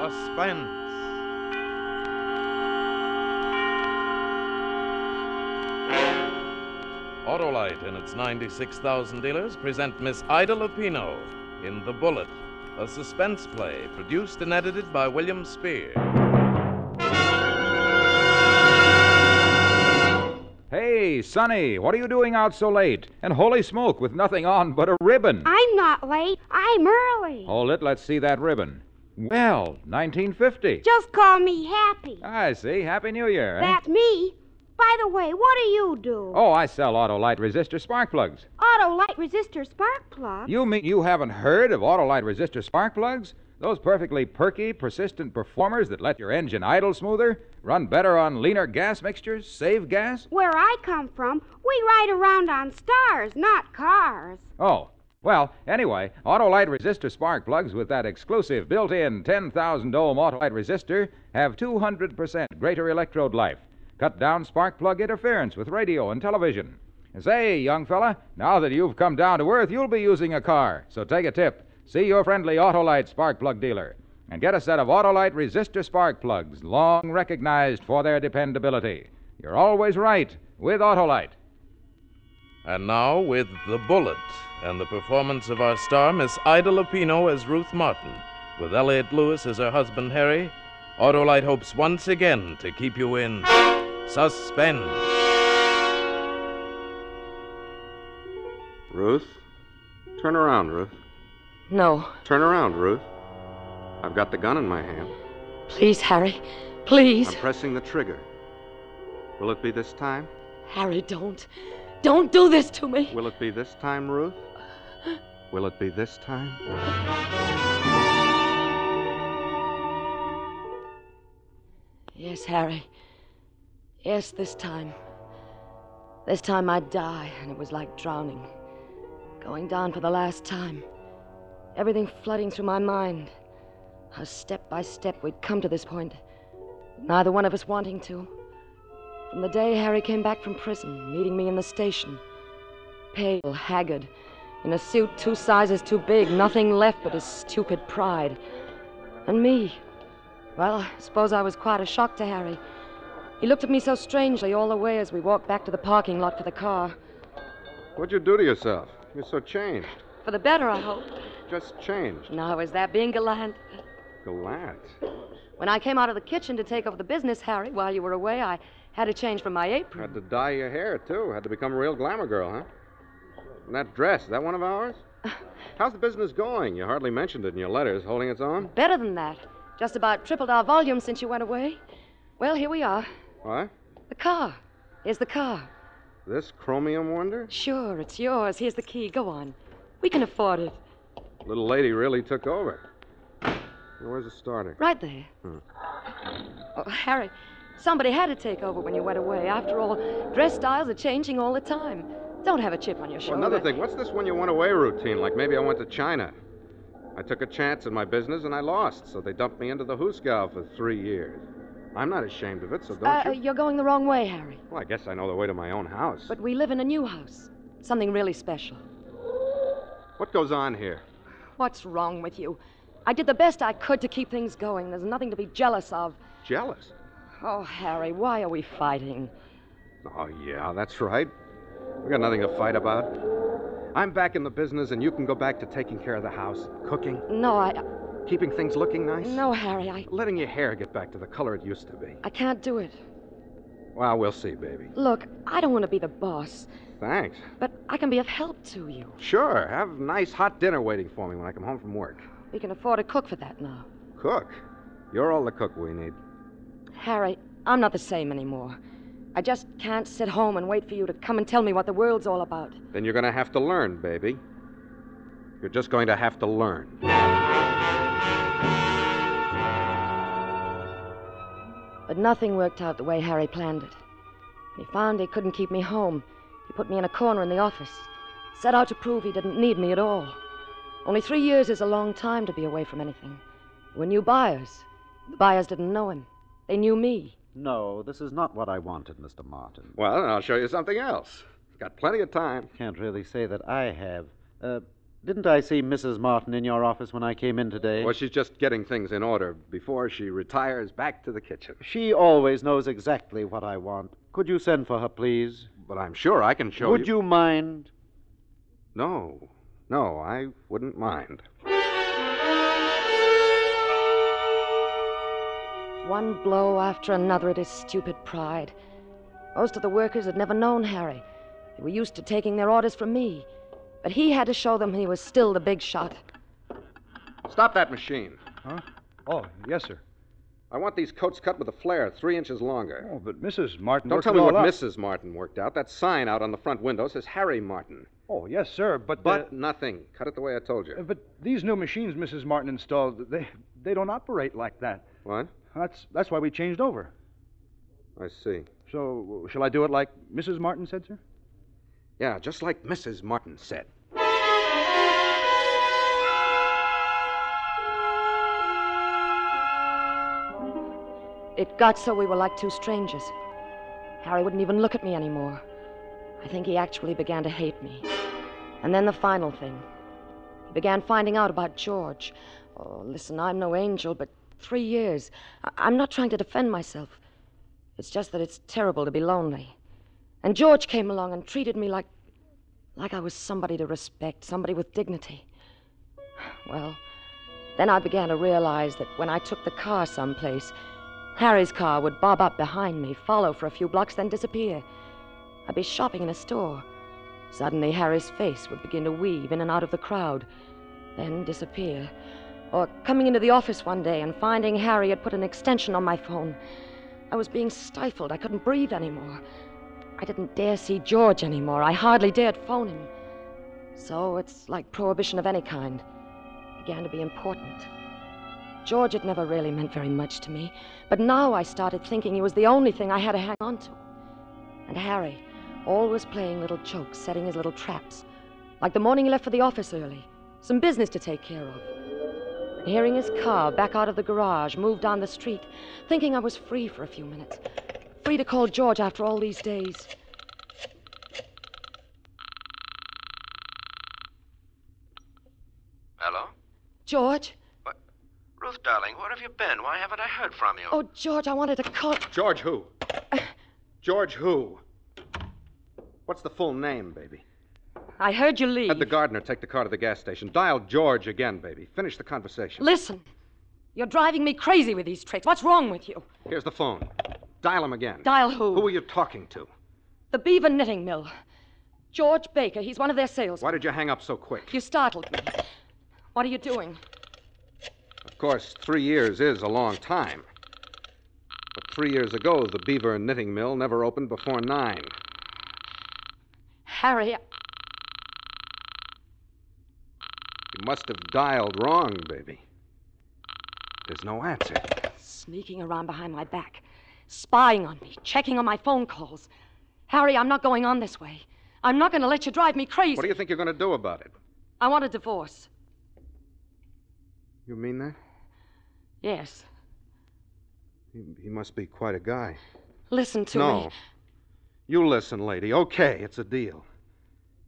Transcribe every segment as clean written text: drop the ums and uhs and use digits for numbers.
Suspense. Autolite and its 96,000 dealers present Miss Ida Lupino in The Bullet, a suspense play produced and edited by William Spear. Hey, Sonny, what are you doing out so late? And holy smoke, with nothing on but a ribbon. I'm not late. I'm early. Hold it, let's see that ribbon. Well, 1950. Just call me Happy. I see. Happy New Year, eh? That's me. By the way, what do you do? Oh, I sell Autolite resistor spark plugs. Autolite resistor spark plug? You mean you haven't heard of Autolite resistor spark plugs? Those perfectly perky, persistent performers that let your engine idle smoother, run better on leaner gas mixtures, save gas? Where I come from, we ride around on stars, not cars. Oh, well, anyway, Autolite resistor spark plugs with that exclusive built-in 10,000 ohm Autolite resistor have 200% greater electrode life. Cut down spark plug interference with radio and television. And say, young fella, now that you've come down to earth, you'll be using a car. So take a tip. See your friendly Autolite spark plug dealer and get a set of Autolite resistor spark plugs, long recognized for their dependability. You're always right with Autolite. And now, with The Bullet and the performance of our star, Miss Ida Lupino as Ruth Martin, with Elliott Lewis as her husband, Harry, Autolite hopes once again to keep you in suspense. Ruth? Turn around, Ruth. No. Turn around, Ruth. I've got the gun in my hand. Please, Harry. Please. I'm pressing the trigger. Will it be this time? Harry, don't. Don't do this to me. Will it be this time, Ruth? Will it be this time? Yes, Harry. Yes, this time. This time I'd die, and it was like drowning. Going down for the last time. Everything flooding through my mind. How step by step we'd come to this point. Neither one of us wanting to. From the day Harry came back from prison, meeting me in the station. Pale, haggard, in a suit 2 sizes too big, nothing left but his stupid pride. And me. Well, I suppose I was quite a shock to Harry. He looked at me so strangely all the way as we walked back to the parking lot for the car. What'd you do to yourself? You're so changed. For the better, I hope. Just changed. Now, is that being gallant? Gallant. When I came out of the kitchen to take over the business, Harry, while you were away, I had to change from my apron. Had to dye your hair, too. Had to become a real glamour girl, huh? And that dress, is that one of ours? How's the business going? You hardly mentioned it in your letters. Holding its own? Better than that. Just about tripled our volume since you went away. Well, here we are. What? The car. Here's the car. This chromium wonder? Sure, it's yours. Here's the key. Go on. We can afford it. Little lady really took over. Where's the starter? Right there. Oh, Harry, somebody had to take over when you went away. After all, dress styles are changing all the time. Don't have a chip on your shoulder. Well, another thing, what's this when you went away routine? Like maybe I went to China. I took a chance in my business and I lost, so they dumped me into the hoosegow for 3 years. I'm not ashamed of it, so don't you? You're going the wrong way, Harry. Well, I guess I know the way to my own house. But we live in a new house. Something really special. What goes on here? What's wrong with you? I did the best I could to keep things going. There's nothing to be jealous of. Jealous? Oh, Harry, why are we fighting? Oh, yeah, that's right. We got nothing to fight about. I'm back in the business, and you can go back to taking care of the house, cooking. No, Keeping things looking nice. No, Harry, Letting your hair get back to the color it used to be. I can't do it. Well, we'll see, baby. Look, I don't want to be the boss, Thanks. but I can be of help to you. Sure, have a nice hot dinner waiting for me when I come home from work. We can afford a cook for that now. Cook? You're all the cook we need. Harry, I'm not the same anymore. I just can't sit home and wait for you to come and tell me what the world's all about. Then you're going to have to learn, baby. You're just going to have to learn. But nothing worked out the way Harry planned it. When he found he couldn't keep me home, he put me in a corner in the office. Set out to prove he didn't need me at all. Only 3 years is a long time to be away from anything. There were new buyers. The buyers didn't know him. They knew me. No, this is not what I wanted, Mr. Martin. Well, then I'll show you something else. Got plenty of time. Can't really say that I have. Didn't I see Mrs. Martin in your office when I came in today? Well, she's just getting things in order before she retires back to the kitchen. She always knows exactly what I want. Could you send for her, please? But I'm sure I can show Would you mind? No, I wouldn't mind. One blow after another at his stupid pride. Most of the workers had never known Harry. They were used to taking their orders from me. But he had to show them he was still the big shot. Stop that machine. Huh? Oh, yes, sir. I want these coats cut with a flare 3 inches longer. Oh, but Mrs. Martin Don't worked tell it me all what out. Mrs. Martin worked out. That sign out on the front window says Harry Martin. Oh, yes, sir, but... But nothing. Cut it the way I told you. But these new machines Mrs. Martin installed, they don't operate like that. What? That's why we changed over. I see. So, shall I do it like Mrs. Martin said, sir? Yeah, just like Mrs. Martin said. It got so we were like two strangers. Harry wouldn't even look at me anymore. I think he actually began to hate me. And then the final thing. He began finding out about George. Oh, listen, I'm no angel, but 3 years. I'm not trying to defend myself. It's just that it's terrible to be lonely. And George came along and treated me like I was somebody to respect, somebody with dignity. Well, then I began to realize that when I took the car someplace, Harry's car would bob up behind me, follow for a few blocks, then disappear. I'd be shopping in a store. Suddenly, Harry's face would begin to weave in and out of the crowd, then disappear. Or coming into the office one day and finding Harry had put an extension on my phone. I was being stifled. I couldn't breathe anymore. I didn't dare see George anymore. I hardly dared phone him. So it's like prohibition of any kind. It began to be important. George had never really meant very much to me, but now I started thinking he was the only thing I had to hang on to. And Harry, always playing little jokes, setting his little traps. Like the morning he left for the office early. Some business to take care of. And hearing his car back out of the garage, move down the street, thinking I was free for a few minutes. Free to call George after all these days. Hello? George? Ruth, darling, where have you been? Why haven't I heard from you? Oh, George, I wanted to call... George who? George who? What's the full name, baby? I heard you leave. Had the gardener take the car to the gas station. Dial George again, baby. Finish the conversation. Listen, you're driving me crazy with these tricks. What's wrong with you? Here's the phone. Dial him again. Dial who? Who are you talking to? The Beaver Knitting Mill. George Baker. He's one of their salesmen. Why did you hang up so quick? You startled me. What are you doing? Of course, 3 years is a long time. But 3 years ago, the Beaver Knitting Mill never opened before 9. Harry, You must have dialed wrong, baby. There's no answer. sneaking around behind my back, spying on me, checking on my phone calls. Harry, I'm not going on this way. I'm not going to let you drive me crazy. What do you think you're going to do about it? I want a divorce. You mean that? Yes. He must be quite a guy. Listen to me. No. You listen, lady. Okay, it's a deal.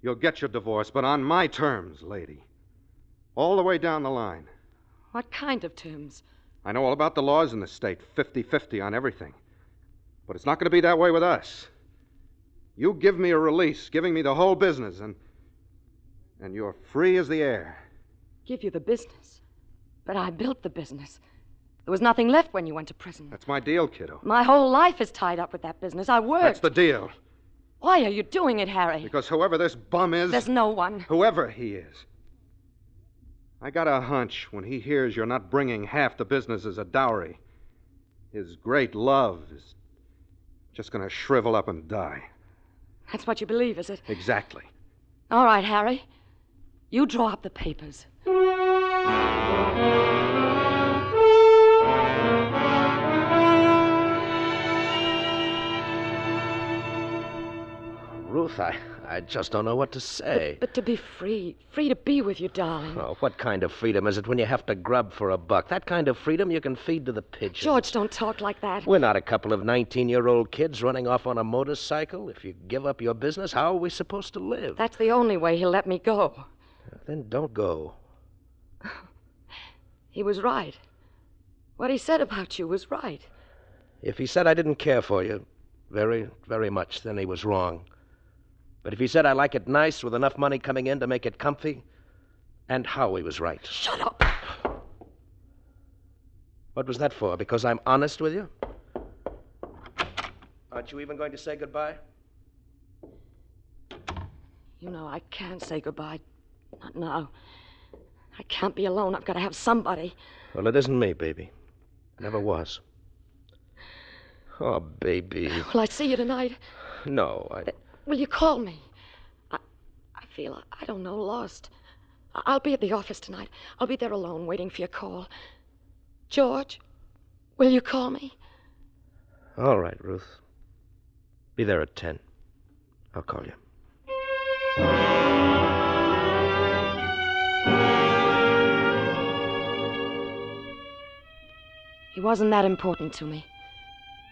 You'll get your divorce, but on my terms, lady. All the way down the line. What kind of terms? I know all about the laws in this state, 50-50 on everything. But it's not going to be that way with us. You give me a release, giving me the whole business, and you're free as the air. Give you the business? But I built the business. There was nothing left when you went to prison. That's my deal, kiddo. My whole life is tied up with that business. I worked. That's the deal. Why are you doing it, Harry? Because whoever this bum is... There's no one. Whoever he is. I got a hunch when he hears you're not bringing half the business as a dowry. His great love is just going to shrivel up and die. That's what you believe, is it? Exactly. All right, Harry. You draw up the papers. Ruth, I just don't know what to say. But to be free to be with you, darling. Oh, what kind of freedom is it when you have to grub for a buck? That kind of freedom you can feed to the pigeons. George, don't talk like that. We're not a couple of 19-year-old kids running off on a motorcycle. If you give up your business, how are we supposed to live? That's the only way he'll let me go. Then don't go. He was right. What he said about you was right. If he said I didn't care for you very, very much, then he was wrong. But if he said I like it nice with enough money coming in to make it comfy, and Howie was right. Shut up! What was that for? Because I'm honest with you? Aren't you even going to say goodbye? You know, I can't say goodbye. Not now. I can't be alone. I've got to have somebody. Well, it isn't me, baby. Never was. Oh, baby. Will I see you tonight? No, Will you call me? I feel, I don't know, lost. I'll be at the office tonight. I'll be there alone, waiting for your call. George, will you call me? All right, Ruth. Be there at 10. I'll call you. He wasn't that important to me.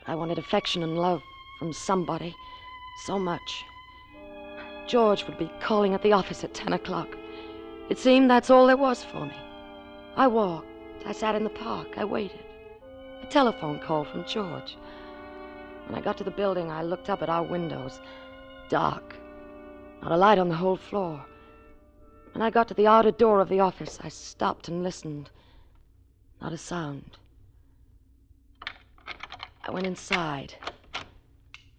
I wanted affection and love from somebody. So much. George would be calling at the office at 10 o'clock. It seemed that's all there was for me. I walked. I sat in the park. I waited. A telephone call from George. When I got to the building, I looked up at our windows. Dark. Not a light on the whole floor. When I got to the outer door of the office, I stopped and listened. Not a sound. I went inside.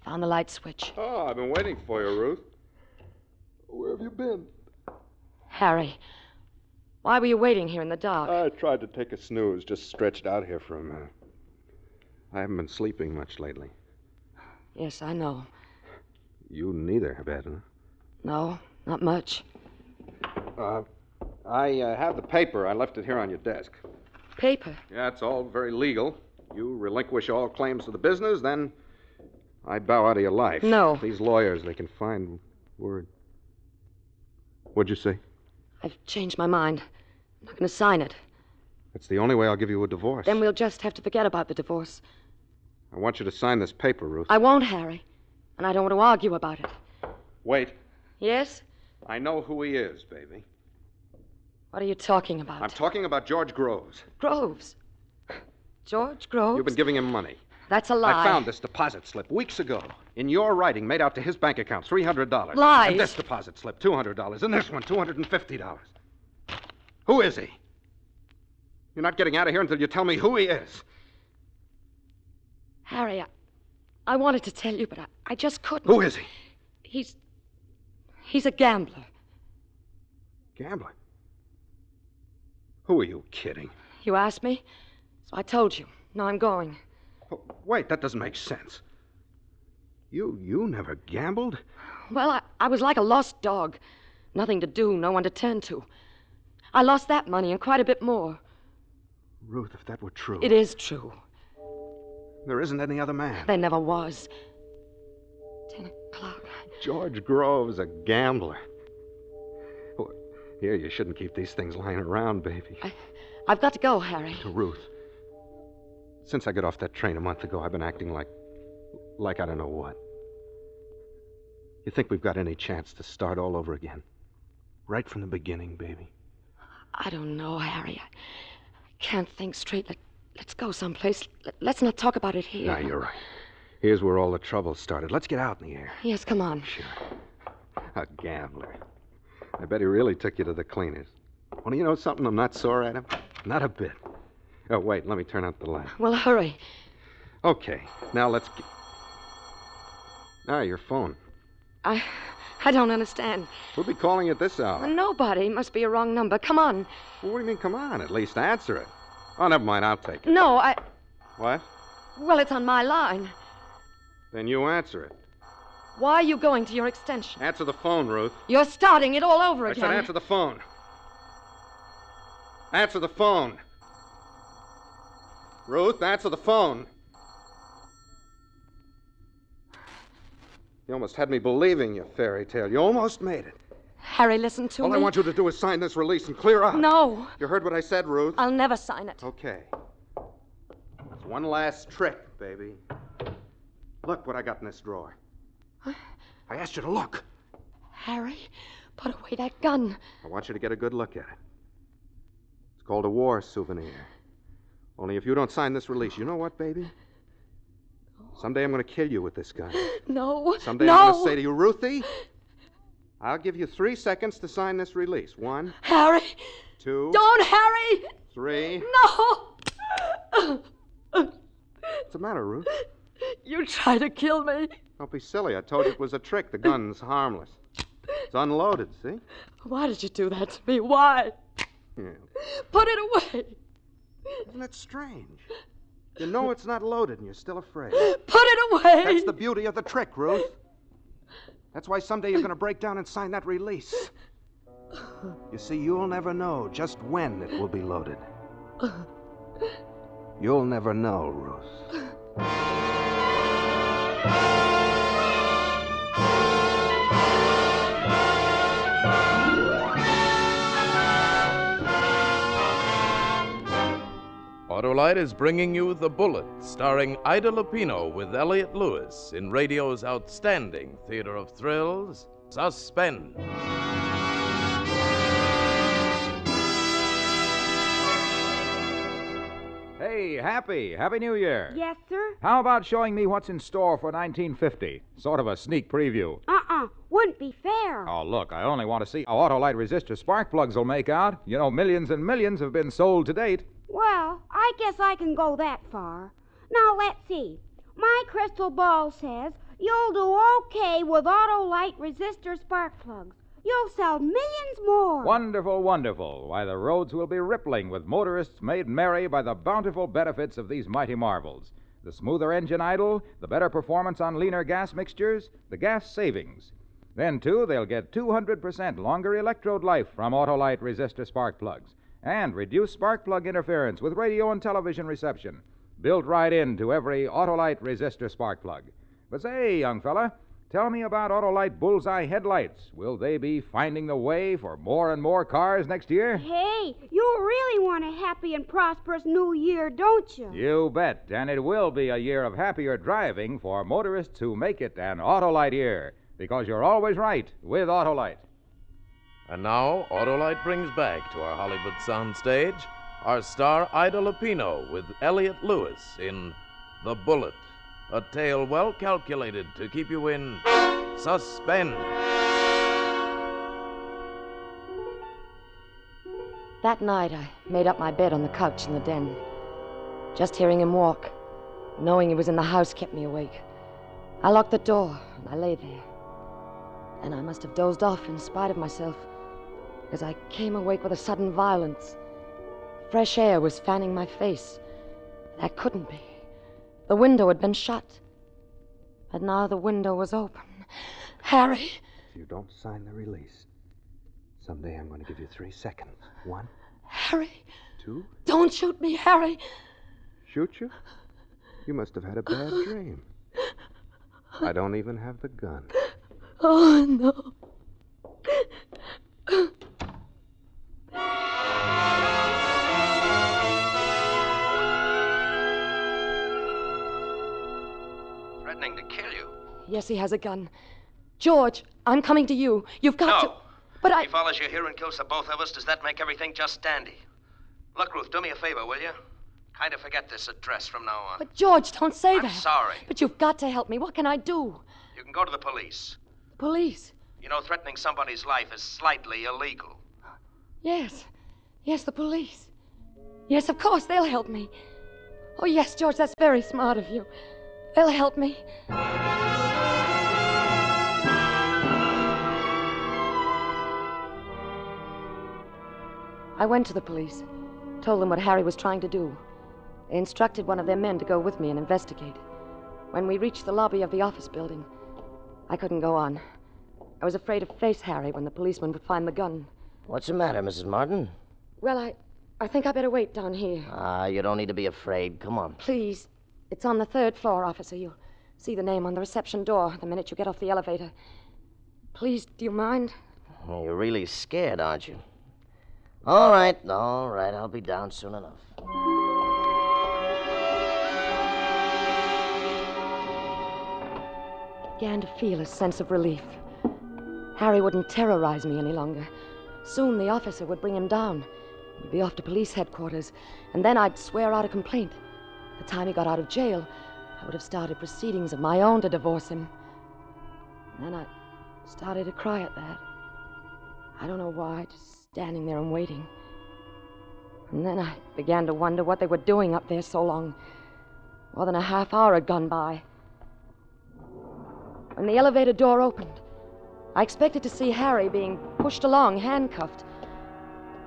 Found the light switch. Oh, I've been waiting for you, Ruth. Where have you been? Harry, why were you waiting here in the dark? I tried to take a snooze, just stretched out here for a minute. I haven't been sleeping much lately. Yes, I know. You neither have had, huh? No, not much. I have the paper. I left it here on your desk. Paper? Yeah, it's all very legal. You relinquish all claims to the business, then I bow out of your life. No. These lawyers, they can find word. What'd you say? I've changed my mind. I'm not going to sign it. That's the only way I'll give you a divorce. Then we'll just have to forget about the divorce. I want you to sign this paper, Ruth. I won't, Harry. And I don't want to argue about it. Wait. Yes? I know who he is, baby. What are you talking about? I'm talking about George Groves. Groves? George Groves? You've been giving him money. That's a lie. I found this deposit slip weeks ago. In your writing, made out to his bank account, $300. Lies. And this deposit slip, $200. And this one, $250. Who is he? You're not getting out of here until you tell me who he is. Harry, I wanted to tell you, but I just couldn't. Who is he? He's a gambler. Gambler? Who are you kidding? You asked me, so I told you. Now I'm going. Oh, wait, that doesn't make sense. You never gambled? Well, I was like a lost dog. Nothing to do, no one to turn to. I lost that money and quite a bit more. Ruth, if that were true... It is true. There isn't any other man. There never was. 10 o'clock. George Groves, a gambler. Oh, here, you shouldn't keep these things lying around, baby. I've got to go, Harry. To Ruth. Since I got off that train a month ago, I've been acting like I don't know what. You think we've got any chance to start all over again? Right from the beginning, baby. I don't know, Harry. I can't think straight. Let's go someplace. Let's not talk about it here. No, you're right. Here's where all the trouble started. Let's get out in the air. Yes, come on. Sure. A gambler. I bet he really took you to the cleaners. Well, you know something? I'm not sore at him. Not a bit. Oh, wait. Let me turn out the light. Well, hurry. Okay. Now let's get... Ah, your phone. I don't understand. Who'll be calling at this hour? Nobody. Must be a wrong number. Come on. Well, what do you mean, come on? At least answer it. Oh, never mind. I'll take it. No, What? Well, it's on my line. Then you answer it. Why are you going to your extension? Answer the phone, Ruth. You're starting it all over again. I said answer the phone. Answer the phone. Ruth, answer the phone. You almost had me believing your fairy tale. You almost made it. Harry, listen to me. All I want you to do is sign this release and clear out. No. You heard what I said, Ruth? I'll never sign it. Okay. It's one last trick, baby. Look what I got in this drawer. I asked you to look. Harry, Put away that gun. I want you to get a good look at it. It's called a war souvenir. Only if you don't sign this release, you know what, baby? Someday I'm going to kill you with this gun. No. Someday no. I'm going to say to you, Ruthie, I'll give you 3 seconds to sign this release. 1, Harry. 2, Don't, Harry. 3. No. What's the matter, Ruth? You try to kill me. Don't be silly. I told you it was a trick. The gun's harmless. It's unloaded, see? Why did you do that to me? Why? Yeah. Put it away. Isn't it strange? You know it's not loaded and you're still afraid. Put it away. That's the beauty of the trick, Ruth. That's why someday you're going to break down and sign that release. You see, you'll never know just when it will be loaded. You'll never know, Ruth. Autolite is bringing you The Bullet, starring Ida Lupino with Elliott Lewis in radio's outstanding theater of thrills, Suspense. Hey, Happy New Year. Yes, sir? How about showing me what's in store for 1950? Sort of a sneak preview. Wouldn't be fair. Oh, look, I only want to see how Autolite resistor spark plugs will make out. You know, millions and millions have been sold to date. Well, I guess I can go that far. Now, let's see. My crystal ball says you'll do okay with Autolite resistor spark plugs. You'll sell millions more. Wonderful, wonderful. Why, the roads will be rippling with motorists made merry by the bountiful benefits of these mighty marvels. The smoother engine idle, the better performance on leaner gas mixtures, the gas savings. Then, too, they'll get 200% longer electrode life from Autolite resistor spark plugs and reduce spark plug interference with radio and television reception, built right into every Autolite resistor spark plug. But say, young fella, tell me about Autolite bullseye headlights. Will they be finding the way for more and more cars next year? Hey, you really want a happy and prosperous new year, don't you? You bet, and it will be a year of happier driving for motorists who make it an Autolite year, because you're always right with Autolite. And now, Autolite brings back to our Hollywood soundstage our star Ida Lupino with Elliott Lewis in The Bullet, a tale well calculated to keep you in suspense. That night, I made up my bed on the couch in the den. Just hearing him walk, knowing he was in the house, kept me awake. I locked the door, and I lay there. And I must have dozed off in spite of myself, because I came awake with a sudden violence. Fresh air was fanning my face. That couldn't be. The window had been shut. But now the window was open. Harry! If you don't sign the release, someday I'm going to give you 3 seconds. 1, Harry! 2. Don't shoot me, Harry! Shoot you? You must have had a bad dream. I don't even have the gun. Oh, no. Threatening to kill you. Yes, he has a gun. George, I'm coming to you. You've got to... But If he follows you here and kills the both of us, does that make everything just dandy? Look, Ruth, do me a favor, will you? Kind of forget this address from now on. But, George, don't say I'm that. sorry. But you've got to help me. What can I do? You can go to the police. Police? You know, threatening somebody's life is slightly illegal. Yes. Yes, the police. Yes, of course, they'll help me. Oh, yes, George, that's very smart of you. They'll help me. I went to the police, told them what Harry was trying to do. They instructed one of their men to go with me and investigate. When we reached the lobby of the office building, I couldn't go on. I was afraid to face Harry when the policeman would find the gun. What's the matter, Mrs. Martin? Well, I think I better wait down here. You don't need to be afraid. Come on. Please. It's on the 3rd floor, officer. You'll see the name on the reception door the minute you get off the elevator. Please, do you mind? You're really scared, aren't you? All right. I'll be down soon enough. Began to feel a sense of relief. Harry wouldn't terrorize me any longer. Soon the officer would bring him down. We'd be off to police headquarters, and then I'd swear out a complaint. The time he got out of jail, I would have started proceedings of my own to divorce him. And then I started to cry at that. I don't know why, just standing there and waiting. And then I began to wonder what they were doing up there so long. More than a half hour had gone by. When the elevator door opened, I expected to see Harry being pushed along, handcuffed.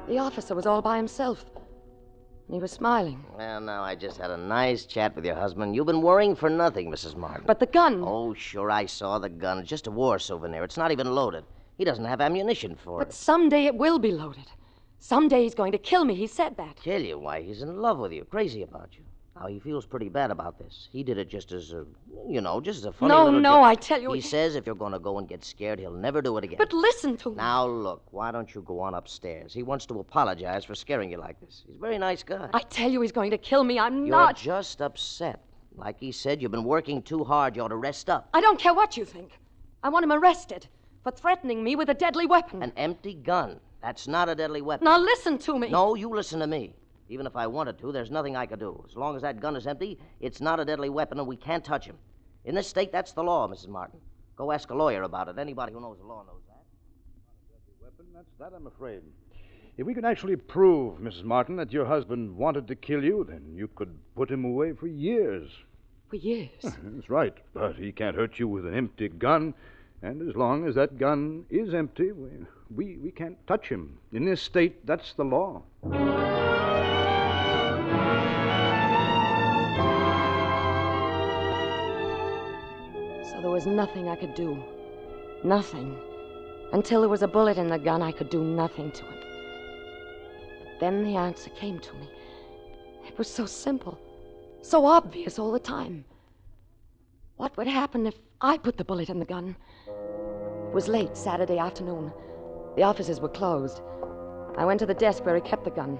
The officer was all by himself. And he was smiling. Well, now, I just had a nice chat with your husband. You've been worrying for nothing, Mrs. Martin. But the gun. Oh, sure, I saw the gun. It's just a war souvenir. It's not even loaded. He doesn't have ammunition for it. But someday it will be loaded. Someday he's going to kill me. He said that. Kill you? Why, he's in love with you, crazy about you. Now, he feels pretty bad about this. He did it just as a, just as a funny little No, joke. I tell you... He says if you're going to go and get scared, he'll never do it again. But listen to me. Now, look, why don't you go on upstairs? He wants to apologize for scaring you like this. He's a very nice guy. I tell you he's going to kill me. I'm You're not... just upset. Like he said, you've been working too hard. You ought to rest up. I don't care what you think. I want him arrested for threatening me with a deadly weapon. An empty gun. That's not a deadly weapon. Now listen to me. No, you listen to me. Even if I wanted to, there's nothing I could do. As long as that gun is empty, it's not a deadly weapon and we can't touch him. In this state, that's the law, Mrs. Martin. Go ask a lawyer about it. Anybody who knows the law knows that. Not a deadly weapon, that's that, I'm afraid. If we can actually prove, Mrs. Martin, that your husband wanted to kill you, then you could put him away for years. For years? That's right. But he can't hurt you with an empty gun. And as long as that gun is empty, we can't touch him. In this state, that's the law. So there was nothing I could do. Nothing. Until there was a bullet in the gun, I could do nothing to it. But then the answer came to me. It was so simple, so obvious all the time. What would happen if I put the bullet in the gun? It was late Saturday afternoon. The offices were closed. I went to the desk where he kept the gun.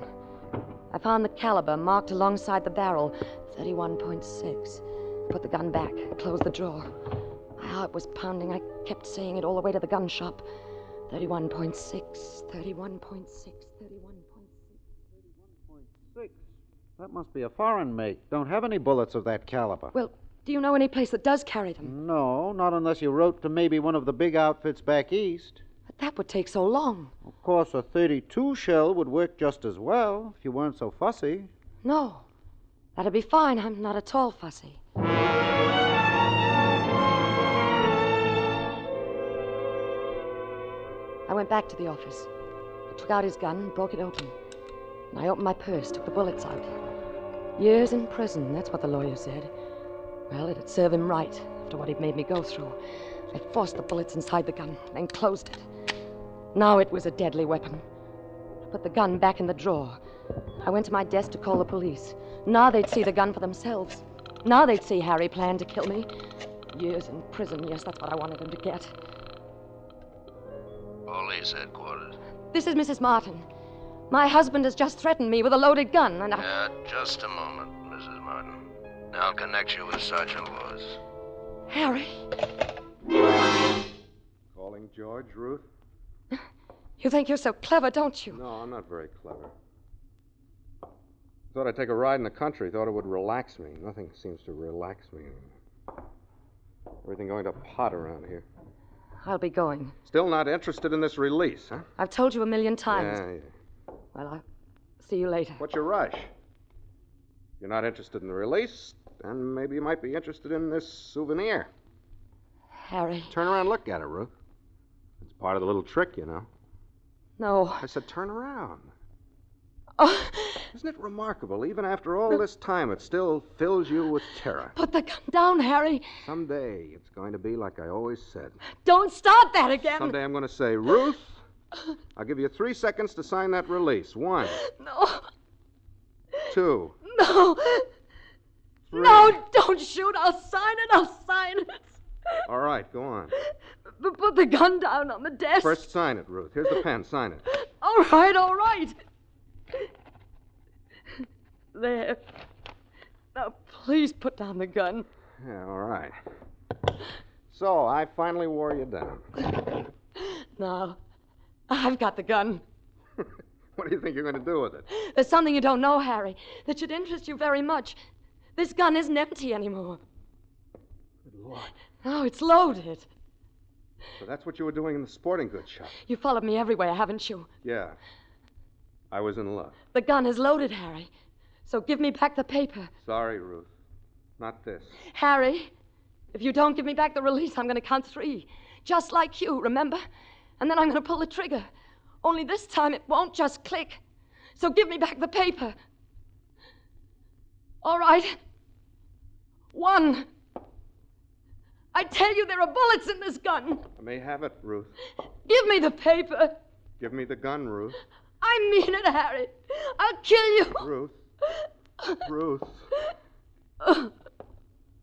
I found the caliber marked alongside the barrel, 31.6. Put the gun back, closed the drawer. My heart was pounding. I kept saying it all the way to the gun shop. 31.6, 31.6, 31.6. 31.6? That must be a foreign make. Don't have any bullets of that caliber. Well, do you know any place that does carry them? No, not unless you wrote to maybe one of the big outfits back east. But that would take so long. Of course, a 32 shell would work just as well if you weren't so fussy. No, that'd be fine. I'm not at all fussy. I went back to the office. I took out his gun, broke it open. And I opened my purse, took the bullets out. Years in prison, that's what the lawyer said. Well, it'd serve him right after what he'd made me go through. I forced the bullets inside the gun, then closed it. Now it was a deadly weapon. I put the gun back in the drawer. I went to my desk to call the police. Now they'd see the gun for themselves. Now they'd see Harry planned to kill me. Years in prison, yes, that's what I wanted him to get. Police headquarters. This is Mrs. Martin. My husband has just threatened me with a loaded gun, and I... Just a moment, Mrs. Martin. I'll connect you with Sergeant Lewis. Harry. Calling George, Ruth? You think you're so clever, don't you? No, I'm not very clever. Thought I'd take a ride in the country. Thought it would relax me. Nothing seems to relax me. Everything going to pot around here. I'll be going. Still not interested in this release, huh? I've told you a million times. Yeah. Well, I'll see you later. What's your rush? You're not interested in the release, then maybe you might be interested in this souvenir. Harry. Turn around and look at it, Ruth. It's part of the little trick, you know. No. I said turn around. Oh. Isn't it remarkable? Even after all this time, it still fills you with terror. Put the gun down, Harry. Someday, it's going to be like I always said. Don't start that again. Someday I'm going to say, Ruth, I'll give you 3 seconds to sign that release. 1. No. 2. No. 3. No, don't shoot. I'll sign it. All right, go on. Put the gun down on the desk. First, sign it, Ruth. Here's the pen. Sign it. All right. There. Now, please put down the gun. Yeah, all right. So, I finally wore you down. Now, I've got the gun. What do you think you're going to do with it? There's something you don't know, Harry, that should interest you very much. This gun isn't empty anymore. Good Lord. No, it's loaded. So that's what you were doing in the sporting goods shop? You followed me everywhere, haven't you? Yeah. I was in love. The gun is loaded, Harry. So give me back the paper. Sorry, Ruth. Not this. Harry, if you don't give me back the release, I'm going to count 3. Just like you, remember? And then I'm going to pull the trigger. Only this time it won't just click. So give me back the paper. All right. 1. I tell you, there are bullets in this gun. I may have it, Ruth. Give me the paper. Give me the gun, Ruth. I mean it, Harry. I'll kill you. Ruth. Ruth.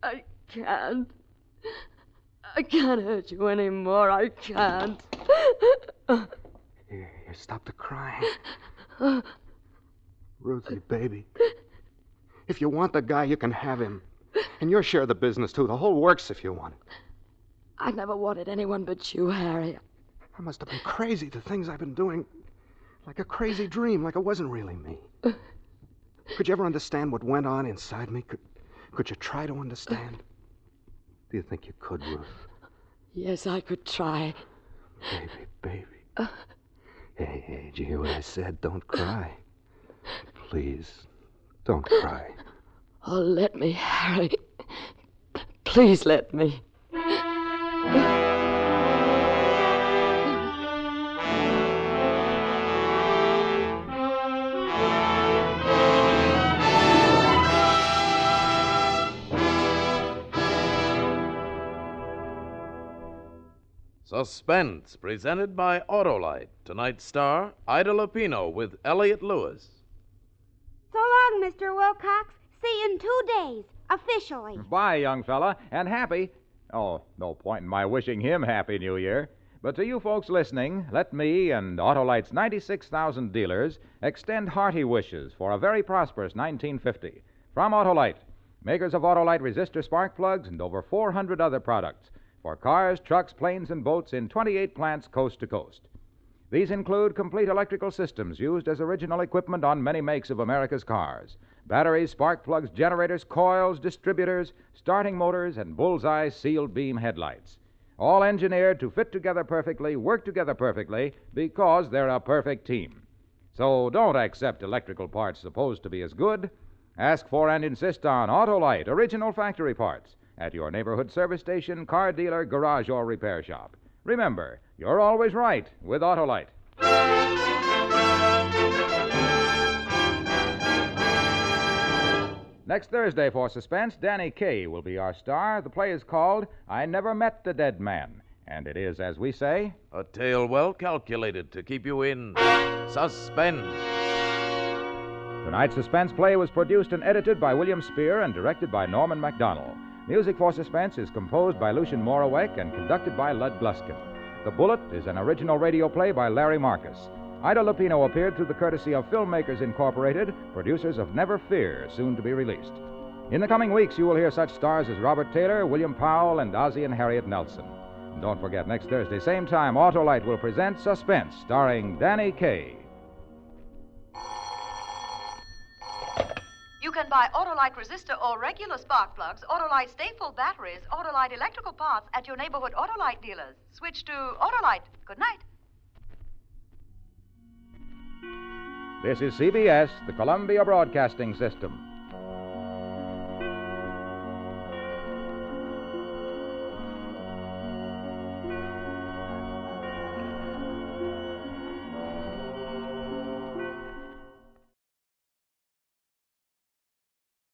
I can't. I can't hurt you anymore. I can't. Here, stop the crying. Ruthie, baby. If you want the guy, you can have him. And your share of the business, too. The whole works if you want it. I never wanted anyone but you, Harry. I must have been crazy, the things I've been doing. Like a crazy dream, like it wasn't really me. Could you ever understand what went on inside me? Could you try to understand? Do you think you could, Ruth? Yes, I could try. Baby. Hey, did you hear what I said? Don't cry. Please, don't cry. Oh, let me, Harry. Please let me. Suspense, presented by Autolite. Tonight's star, Ida Lupino with Elliott Lewis. So long, Mr. Wilcox. See you in 2 days, officially. Bye, young fella, and happy. Oh, no point in my wishing him Happy New Year. But to you folks listening, let me and Autolite's 96,000 dealers extend hearty wishes for a very prosperous 1950. From Autolite, makers of Autolite resistor spark plugs and over 400 other products for cars, trucks, planes, and boats in 28 plants coast to coast. These include complete electrical systems used as original equipment on many makes of America's cars. Batteries, spark plugs, generators, coils, distributors, starting motors, and bullseye sealed beam headlights. All engineered to fit together perfectly, work together perfectly, because they're a perfect team. So don't accept electrical parts supposed to be as good. Ask for and insist on Autolite original factory parts at your neighborhood service station, car dealer, garage, or repair shop. Remember, you're always right with Autolite. Next Thursday for Suspense, Danny Kaye will be our star. The play is called I Never Met the Dead Man. And it is, as we say, A tale well calculated to keep you in suspense. Tonight's Suspense play was produced and edited by William Spear and directed by Norman MacDonald. Music for Suspense is composed by Lucien Morawek and conducted by Lud Gluskin. The Bullet is an original radio play by Larry Marcus. Ida Lupino appeared through the courtesy of Filmmakers Incorporated, producers of Never Fear, soon to be released. In the coming weeks, you will hear such stars as Robert Taylor, William Powell, and Ozzie and Harriet Nelson. And don't forget, next Thursday, same time, Autolite will present Suspense, starring Danny Kaye. You can buy Autolite resistor or regular spark plugs, Autolite stay-full batteries, Autolite electrical parts at your neighborhood Autolite dealers. Switch to Autolite. Good night. This is CBS, the Columbia Broadcasting System.